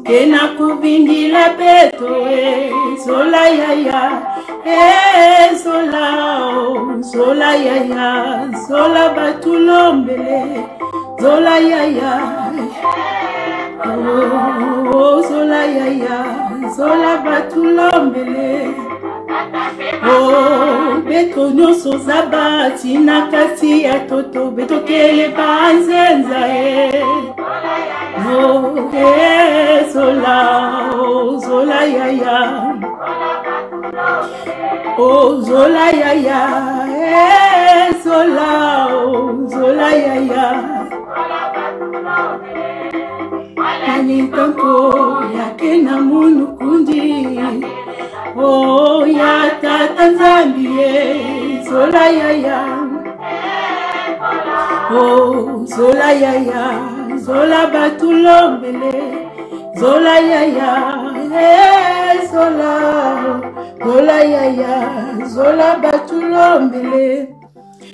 kena kubindila peto zola yaya zola zola yaya zola batulombele zola yaya zola yaya zola batulombele beto nyonso zabati na kati ya toto beto kele banzenza zola zola yaya zola yaya zola zola yaya Anitanto yake na munu kundi ya tata Nzambie zola yaya zola yaya zola batulombele zola yaya zola zola yaya zola batulombele.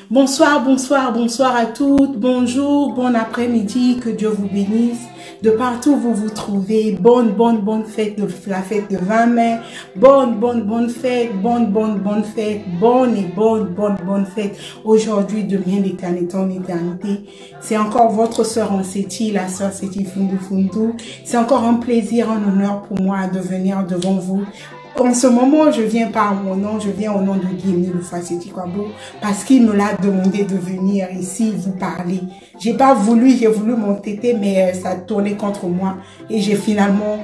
Bonsoir, bonsoir, bonsoir à toutes, bonjour, bon après-midi, que Dieu vous bénisse. De partout où vous vous trouvez, bonne fête, la fête de 20 mai, bonne fête, bonne fête, bonne fête. Aujourd'hui, demain, l'éternité en éternité. C'est encore votre sœur Anseti, la sœur Seti Fundu Fundu. C'est encore un plaisir, un honneur pour moi de venir devant vous. En ce moment, je viens par mon nom, je viens au nom de Guémy Lufaseti Kwabo, parce qu'il me l'a demandé de venir ici vous parler. J'ai pas voulu, j'ai voulu m'entêter, mais ça tournait contre moi. Et j'ai finalement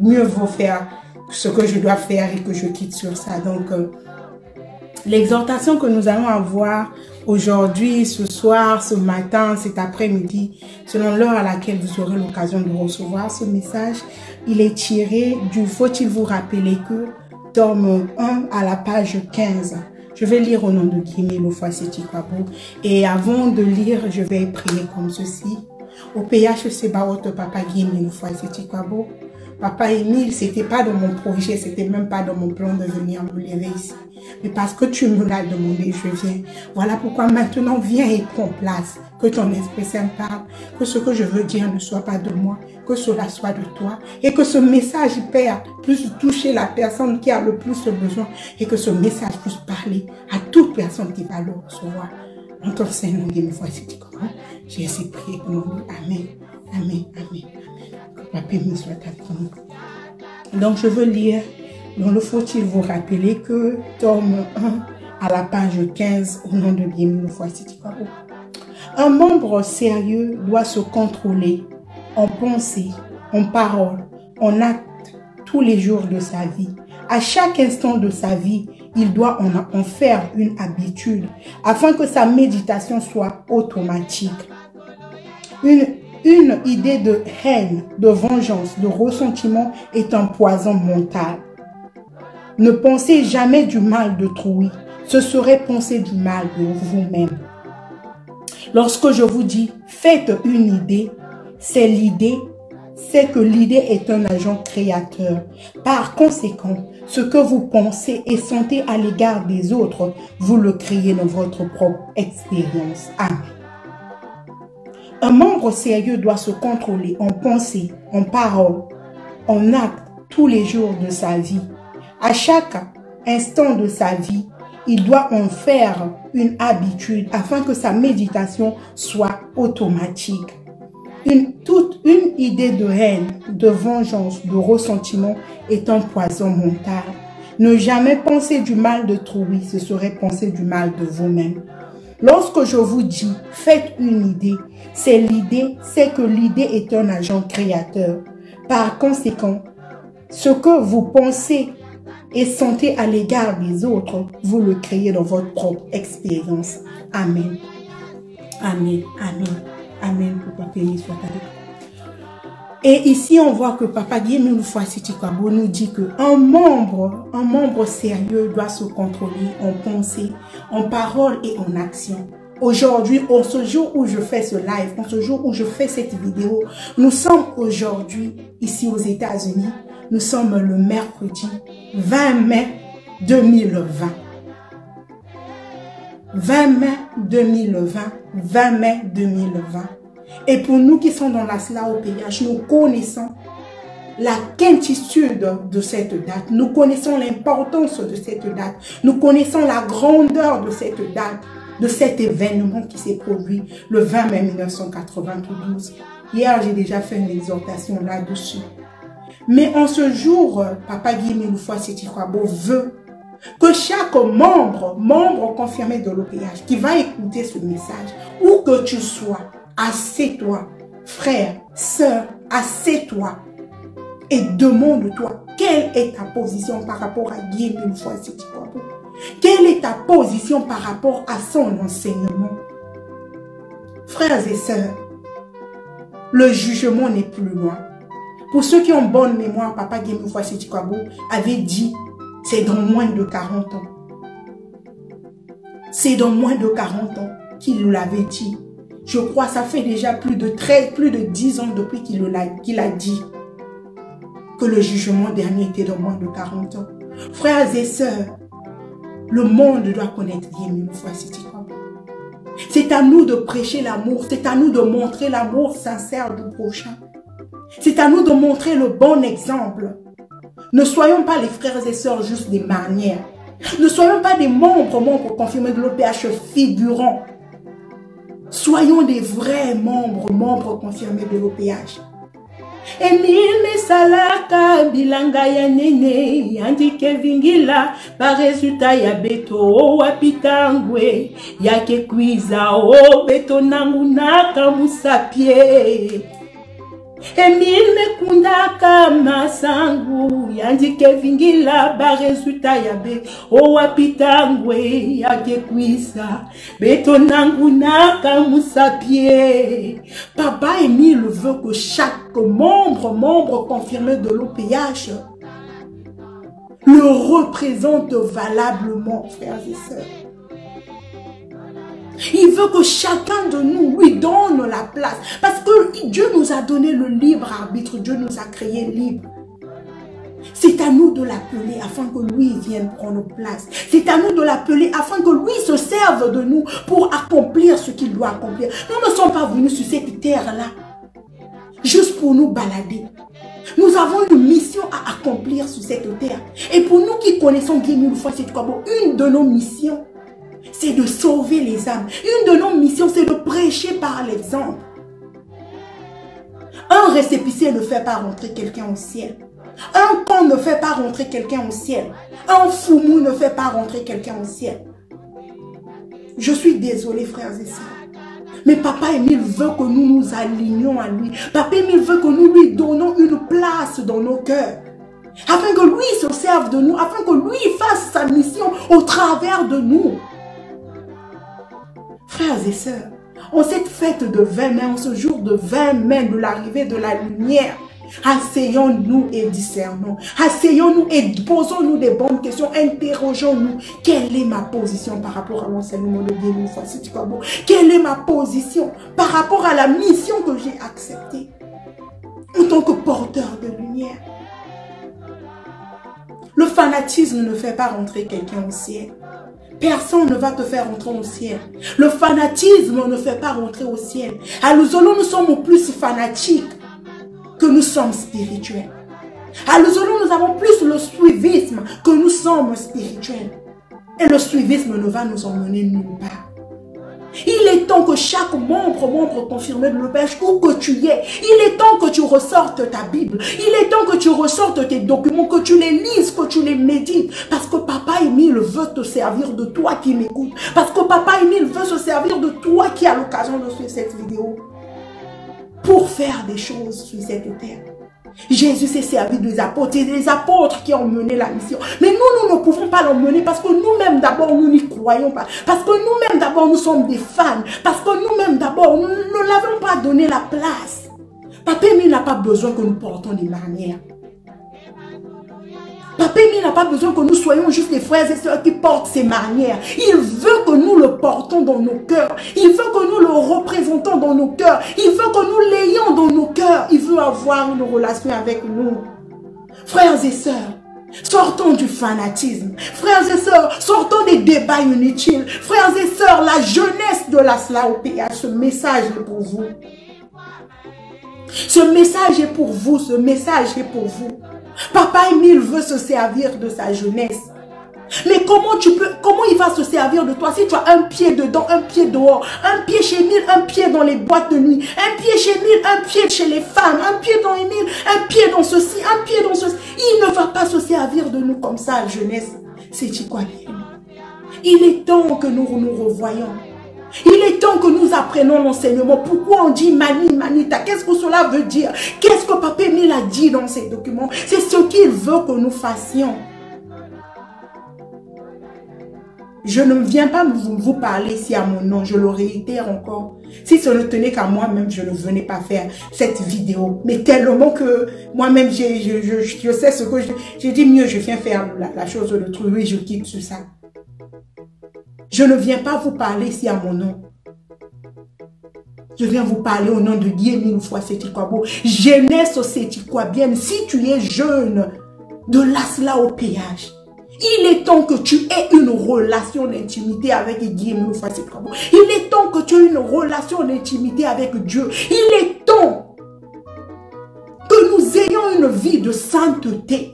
mieux vaut faire ce que je dois faire et que je quitte sur ça. Donc, l'exhortation que nous allons avoir aujourd'hui, ce soir, ce matin, cet après-midi, selon l'heure à laquelle vous aurez l'occasion de recevoir ce message, il est tiré du Faut-il vous rappeler que, tome 1 à la page 15. Je vais lire au nom de Guémy Lufaseti Kwabo. Et avant de lire, je vais prier comme ceci. Au PHC Baot, Papa Guémy Lufaseti Kwabo. Papa Émile, c'était pas dans mon projet, c'était même pas dans mon plan de venir me lever ici. Mais parce que tu me l'as demandé, je viens. Voilà pourquoi maintenant, viens et prends place. Que ton Esprit Saint parle. Que ce que je veux dire ne soit pas de moi. Que cela soit de toi. Et que ce message, Père, puisse toucher la personne qui a le plus besoin. Et que ce message puisse parler à toute personne qui va le recevoir. En ton Seigneur, voici comment j'ai ainsi prié pour nous. Amen. Amen. Amen. La paix me soit avec nous. Donc, je veux lire dans le Faut-il vous rappeler que, tome 1 à la page 15, au nom de Guémy Lufaseti Kwabo. Un membre sérieux doit se contrôler en pensée, en parole, en acte tous les jours de sa vie. À chaque instant de sa vie, il doit en faire une habitude afin que sa méditation soit automatique. Une idée de haine, de vengeance, de ressentiment est un poison mental. Ne pensez jamais du mal d'autrui, ce serait penser du mal de vous-même. Lorsque je vous dis faites une idée, c'est que l'idée est un agent créateur. Par conséquent, ce que vous pensez et sentez à l'égard des autres, vous le créez dans votre propre expérience. Amen. Un membre sérieux doit se contrôler en pensée, en parole, en acte tous les jours de sa vie. À chaque instant de sa vie, il doit en faire une habitude afin que sa méditation soit automatique. Une idée de haine, de vengeance, de ressentiment est un poison mental. Ne jamais penser du mal d'autrui, ce serait penser du mal de vous-même. Lorsque je vous dis faites une idée, c'est que l'idée est un agent créateur. Par conséquent, ce que vous pensez et sentez à l'égard des autres, vous le créez dans votre propre expérience. Amen. Amen. Amen. Amen. Que Papa béni soit avec vous. Et ici, on voit que Papa Guémy Lufaseti Kwabo nous dit qu'un membre sérieux doit se contrôler en pensée, en parole et en action. Aujourd'hui, en ce jour où je fais ce live, en ce jour où je fais cette vidéo, nous sommes aujourd'hui ici aux États-Unis. Nous sommes le mercredi 20 mai 2020. 20 mai 2020. 20 mai 2020. Et pour nous qui sommes dans la SLA au PH, nous connaissons la quintitude de cette date. Nous connaissons l'importance de cette date. Nous connaissons la grandeur de cette date, de cet événement qui s'est produit le 20 mai 1992. Hier, j'ai déjà fait une exhortation là-dessus. Mais en ce jour, Papa Guy Meloufouas Setikwabo veut que chaque membre confirmé de l'OPH qui va écouter ce message, où que tu sois, assieds-toi, frère, sœur, assieds-toi et demande-toi quelle est ta position par rapport à Guy Meloufouas Setikwabo. Quelle est ta position par rapport à son enseignement? Frères et sœurs, le jugement n'est plus loin. Pour ceux qui ont bonne mémoire, Papa Guy Meloufouas Setikwabo avait dit, c'est dans moins de 40 ans. C'est dans moins de 40 ans qu'il l'avait dit. Je crois que ça fait déjà plus de 10 ans depuis qu'il a dit que le jugement dernier était dans moins de 40 ans. Frères et sœurs, le monde doit connaître Guy Meloufouas Setikwabo. C'est à nous de prêcher l'amour, c'est à nous de montrer l'amour sincère du prochain. C'est à nous de montrer le bon exemple. Ne soyons pas les frères et sœurs juste des manières. Ne soyons pas des membres confirmés de l'OPH figurants. Soyons des vrais membres confirmés de l'OPH. Emile Mesalaka bilanga ya nene yandike vingila ba resultat ya beto wapitangwe yake kwiza o beto nangu naka musapie. Emile mekundaka masangu yandike vingila ba resultat ya beto wapitangwe yake kwiza beto nangu naka musapie. Papa Emile veut que chaque membre confirmé de l'OPH le représente valablement, frères et sœurs. Il veut que chacun de nous lui donne la place. Parce que Dieu nous a donné le libre arbitre. Dieu nous a créés libres. C'est à nous de l'appeler afin que lui vienne prendre place. C'est à nous de l'appeler afin que lui se serve de nous pour accomplir ce qu'il doit accomplir. Nous ne sommes pas venus sur cette terre-là juste pour nous balader. Nous avons une mission à accomplir sur cette terre. Et pour nous qui connaissons Guy Meloufouas Setikwabo, une de nos missions, c'est de sauver les âmes. Une de nos missions, c'est de prêcher par l'exemple. Un récépissé ne fait pas rentrer quelqu'un au ciel. Un pont ne fait pas rentrer quelqu'un au ciel. Un foumou ne fait pas rentrer quelqu'un au ciel. Je suis désolé, frères et sœurs. Mais Papa Emile veut que nous nous alignions à lui. Papa Emile veut que nous lui donnons une place dans nos cœurs. Afin que lui se serve de nous. Afin que lui fasse sa mission au travers de nous. Frères et sœurs, en cette fête de 20 mai, en ce jour de 20 mai de l'arrivée de la lumière, asseyons-nous et discernons. Asseyons-nous et posons-nous des bonnes questions. Interrogeons-nous. Quelle est ma position par rapport à l'enseignement de Guy Meloufouas Setikwabo? Quelle est ma position par rapport à la mission que j'ai acceptée en tant que porteur de lumière? Le fanatisme ne fait pas rentrer quelqu'un au ciel. Personne ne va te faire rentrer au ciel. Le fanatisme ne fait pas rentrer au ciel. À Luzolo, nous sommes plus fanatiques que nous sommes spirituels. À Luzolo, nous avons plus le suivisme que nous sommes spirituels. Et le suivisme ne va nous emmener nulle part. Il est temps que chaque membre confirmé de l'OPH, où que tu es, il est temps que tu ressortes ta Bible. Il est temps que tu ressortes tes documents, que tu les lises, que tu les médites. Parce que Papa Emile veut te servir de toi qui m'écoute. Parce que Papa Emile veut se servir de toi qui a l'occasion de suivre cette vidéo. Pour faire des choses sur cette terre. Jésus s'est servi des apôtres. C'est les apôtres qui ont mené la mission. Mais nous ne pouvons pas l'emmener parce que nous-mêmes d'abord, nous n'y croyons pas. Parce que nous-mêmes d'abord, nous sommes des fans. Parce que nous-mêmes d'abord, nous ne l'avons pas donné la place. Papa Emile n'a pas besoin que nous portons des manières. Papa Emile n'a pas besoin que nous soyons juste des frères et sœurs qui portent ces manières. Il veut que nous le portons dans nos cœurs. Il veut que nous le représentons dans nos cœurs. Il veut que nous l'ayons dans nos cœurs. Il veut avoir une relation avec nous. Frères et sœurs, sortons du fanatisme. Frères et sœurs, sortons des débats inutiles. Frères et sœurs, la jeunesse de la SLAOPH, ce message est pour vous. Ce message est pour vous, ce message est pour vous. Papa Émile veut se servir de sa jeunesse. Mais comment il va se servir de toi si tu as un pied dedans, un pied dehors, un pied chez Émile, un pied dans les boîtes de nuit, un pied chez Émile, un pied chez les femmes, un pied dans Émile, un pied dans ceci, un pied dans ceci. Il ne va pas se servir de nous comme ça, jeunesse. C'est quoi? Il est temps que nous nous revoyons. Il est temps que nous apprenions l'enseignement. Pourquoi on dit mani, manita? Qu'est-ce que cela veut dire? Qu'est-ce que Papa Émile a dit dans ces documents? C'est ce qu'il veut que nous fassions. Je ne viens pas vous parler ici à mon nom, je le réitère encore. Si ce ne tenait qu'à moi-même, je ne venais pas faire cette vidéo. Mais tellement que moi-même, je sais ce que j'ai dit, mieux je viens faire la chose de l'autre. Oui, je quitte sur ça. Je ne viens pas vous parler ici à mon nom. Je viens vous parler au nom de Guy-Émile Oufouas-Seti-Kwabo. Jeunesse Seti-Kwabienne, si tu es jeune, de l'Asla au péage, il est temps que tu aies une relation d'intimité avec Guy-Émile Oufouas-Seti-Kwabo. Il est temps que tu aies une relation d'intimité avec Dieu. Il est temps que nous ayons une vie de sainteté.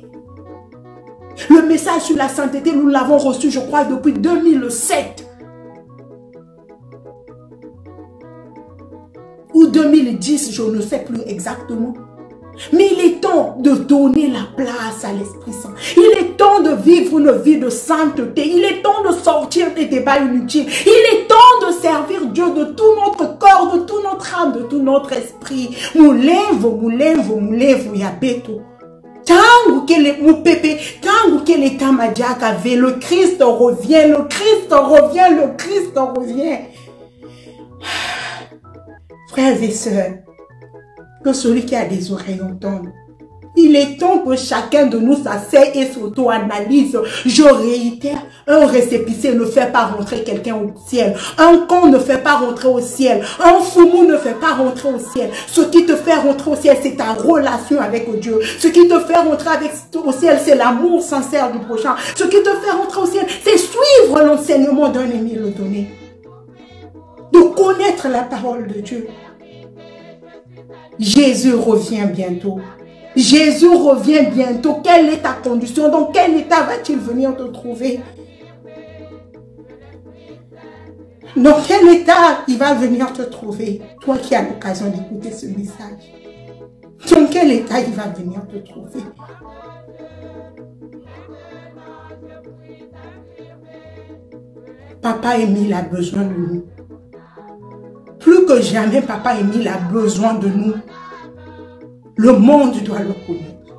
Le message sur la sainteté, nous l'avons reçu, je crois, depuis 2007. Ou 2010, je ne sais plus exactement. Mais il est temps de donner la place à l'Esprit Saint. Il est temps de vivre une vie de sainteté. Il est temps de sortir des débats inutiles. Il est temps de servir Dieu de tout notre corps, de toute notre âme, de tout notre esprit. Moulevo, yabeto. Tangu kele moupepe, tangu kele tamadjaka ve, le Christ revient, le Christ revient, le Christ revient. Frères et sœurs, que celui qui a des oreilles entende. Il est temps que chacun de nous s'asseye et s'auto-analyse. Je réitère, un récépissé ne fait pas rentrer quelqu'un au ciel. Un con ne fait pas rentrer au ciel. Un foumou ne fait pas rentrer au ciel. Ce qui te fait rentrer au ciel, c'est ta relation avec Dieu. Ce qui te fait rentrer au ciel, c'est l'amour sincère du prochain. Ce qui te fait rentrer au ciel, c'est suivre l'enseignement d'un Émile Donné. De connaître la parole de Dieu. Jésus revient bientôt. Jésus revient bientôt. Quelle est ta condition? Dans quel état va-t-il venir te trouver? Dans quel état il va venir te trouver? Toi qui as l'occasion d'écouter ce message. Dans quel état il va venir te trouver? Papa Émile a besoin de nous. Plus que jamais, Papa Émile a besoin de nous. Le monde doit le connaître.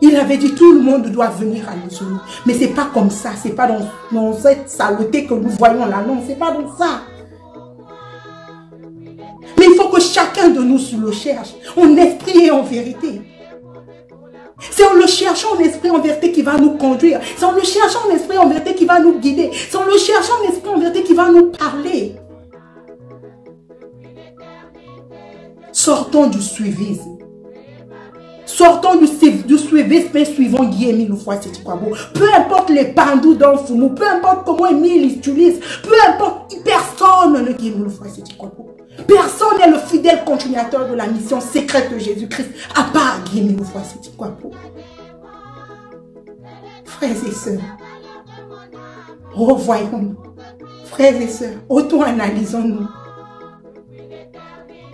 Il avait dit tout le monde doit venir à nous. Mais ce n'est pas comme ça. Ce n'est pas dans cette saleté que nous voyons là. Non, ce n'est pas dans ça. Mais il faut que chacun de nous le cherche. En esprit et en vérité. C'est en le cherchant en esprit en vérité qui va nous conduire. C'est en le cherchant en esprit en vérité qui va nous guider. C'est en le cherchant en esprit en vérité qui va nous parler. Sortons du suivisme. Sortons du suivisme et suivons Guy-Émile Oufouas-Seti-Kwabo. Peu importe les bandous d'un foumou, peu importe comment Émile utilise, peu importe, personne ne Guy-Émile Oufouas-Seti-Kwabo. Personne n'est le fidèle continuateur de la mission secrète de Jésus-Christ, à part Guy-Émile Oufouas-Seti-Kwabo. Frères et sœurs, revoyons-nous. Frères et sœurs, auto-analysons-nous.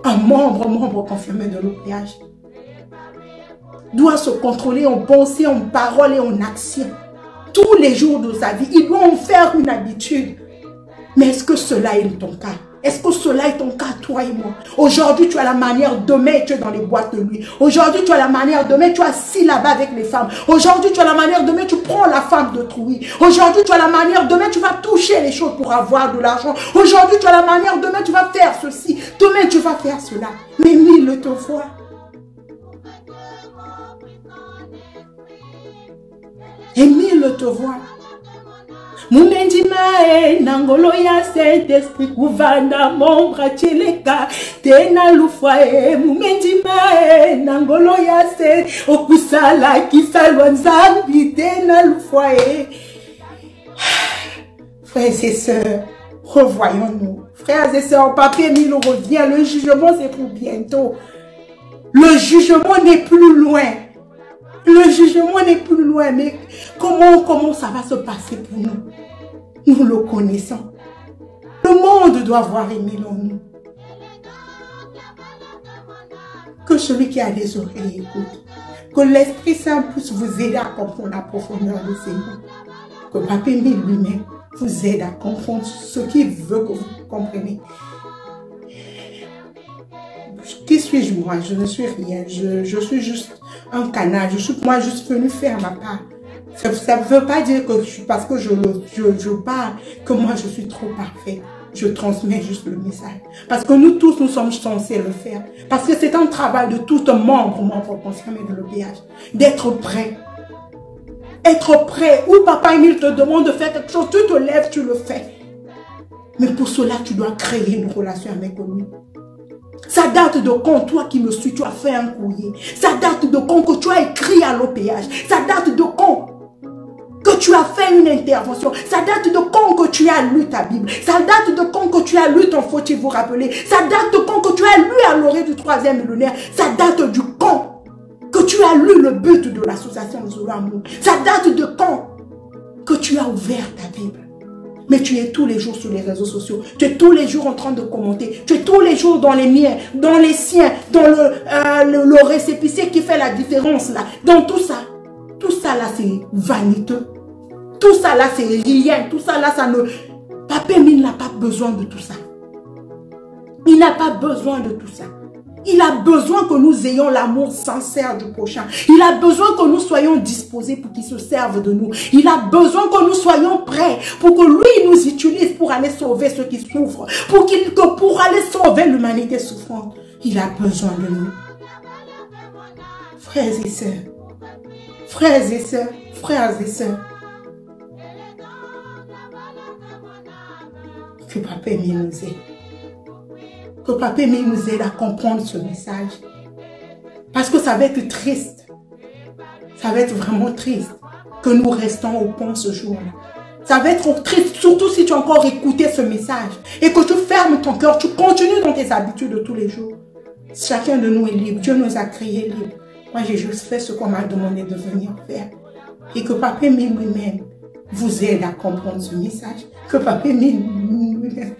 Un membre confirmé de l'OPH doit se contrôler en pensée, en parole et en action. Tous les jours de sa vie, il doit en faire une habitude. Mais est-ce que cela est ton cas? Est-ce que cela est ton cas, toi et moi? Aujourd'hui, tu as la manière, demain, tu es dans les boîtes de nuit. Aujourd'hui, tu as la manière, demain, tu es assis là-bas avec les femmes. Aujourd'hui, tu as la manière, demain, tu prends la femme d'autrui. Aujourd'hui, tu as la manière, demain, tu vas toucher les choses pour avoir de l'argent. Aujourd'hui, tu as la manière, demain, tu vas faire ceci. Demain, tu vas faire cela. Mais Émile te voit. Émile te voit. Mumendima nangolo ya Saint-Esprit kuvanda mombra cheleka tena lufwa mumendima nangolo ya se okusala kisalwa nzambi tena lufwa. Frères et sœurs, revoyons-nous. Frères et sœurs, Papa Émile revient, le jugement c'est pour bientôt. Le jugement n'est plus loin. Le jugement n'est plus loin. Mais comment ça va se passer pour nous? Nous le connaissons. Le monde doit voir Émile en nous. Que celui qui a des oreilles écoute. Que l'Esprit Saint puisse vous aider à comprendre la profondeur de ces mots. Que Papa Émile lui-même vous aide à comprendre ce qu'il veut que vous compreniez. Qui suis-je moi? Je ne suis rien. Je suis juste un canal. Je suis moi juste venu faire ma part. Ça ne veut pas dire que parce que je parle que moi je suis trop parfait. Je transmets juste le message. Parce que nous tous, nous sommes censés le faire. Parce que c'est un travail de tout membre concerné de l'OPH. D'être prêt. Être prêt. Ou Papa Émile te demande de faire quelque chose, tu te lèves, tu le fais. Mais pour cela, tu dois créer une relation avec lui. Ça date de quand, toi qui me suis, tu as fait un courrier. Ça date de quand que tu as écrit à l'OPH. Ça date de quand que tu as fait une intervention. Ça date de quand que tu as lu ta Bible. Ça date de quand que tu as lu ton faut-il vous rappeler. Ça date de quand que tu as lu à l'orée du 3e millénaire. Ça date du quand que tu as lu le but de l'association Zolamour. Ça date de quand que tu as ouvert ta Bible. Mais tu es tous les jours sur les réseaux sociaux. Tu es tous les jours en train de commenter. Tu es tous les jours dans les miens, dans les siens, dans le récépissé qui fait la différence là. Dans tout ça. Tout ça là, c'est vaniteux. Tout ça là, c'est rien. Tout ça là, ça ne... Papa Émile n'a pas besoin de tout ça. Il n'a pas besoin de tout ça. Il a besoin que nous ayons l'amour sincère du prochain. Il a besoin que nous soyons disposés pour qu'il se serve de nous. Il a besoin que nous soyons prêts pour que lui nous utilise pour aller sauver ceux qui souffrent. Pour aller sauver l'humanité souffrante. Il a besoin de nous. Frères et sœurs. Frères et sœurs. Frères et sœurs. Que Papa Émile nous aide. Que Papa Émile nous aide à comprendre ce message. Parce que ça va être triste. Ça va être vraiment triste que nous restons au pont ce jour-là. Ça va être triste, surtout si tu as encore écouté ce message. Et que tu fermes ton cœur, tu continues dans tes habitudes de tous les jours. Chacun de nous est libre. Dieu nous a créés libres. Moi, j'ai juste fait ce qu'on m'a demandé de venir faire. Et que Papa Émile lui-même vous aide à comprendre ce message. Que Papa Émile lui-même